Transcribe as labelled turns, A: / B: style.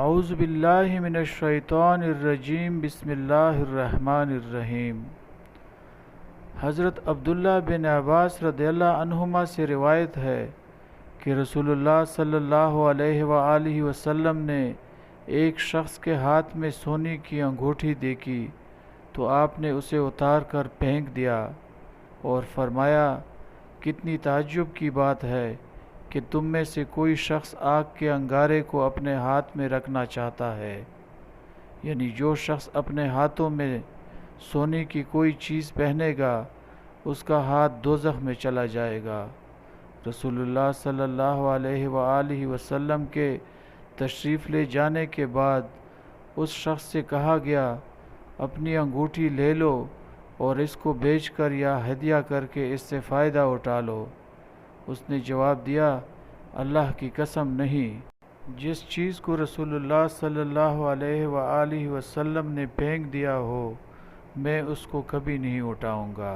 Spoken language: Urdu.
A: اعوذ باللہ من الشیطان الرجیم بسم اللہ الرحمن الرحیم۔ حضرت عبداللہ بن عباس رضی اللہ عنہما سے روایت ہے کہ رسول اللہ صلی اللہ علیہ وآلہ وسلم نے ایک شخص کے ہاتھ میں سونے کی انگوٹھی دیکھی تو آپ نے اسے اتار کر پھینک دیا اور فرمایا، کتنی تعجب کی بات ہے کہ تم میں سے کوئی شخص آگ کے انگارے کو اپنے ہاتھ میں رکھنا چاہتا ہے، یعنی جو شخص اپنے ہاتھوں میں سونے کی کوئی چیز پہنے گا اس کا ہاتھ دوزخ میں چلا جائے گا۔ رسول اللہ صلی اللہ علیہ وآلہ وسلم کے تشریف لے جانے کے بعد اس شخص سے کہا گیا، اپنی انگوٹھی لے لو اور اس کو بیچ کر یا ہدیہ کر کے اس سے فائدہ اٹھا لو۔ اس نے جواب دیا، اللہ کی قسم نہیں، جس چیز کو رسول اللہ صلی اللہ علیہ وآلہ وسلم نے پھینک دیا ہو میں اس کو کبھی نہیں اٹھاؤں گا۔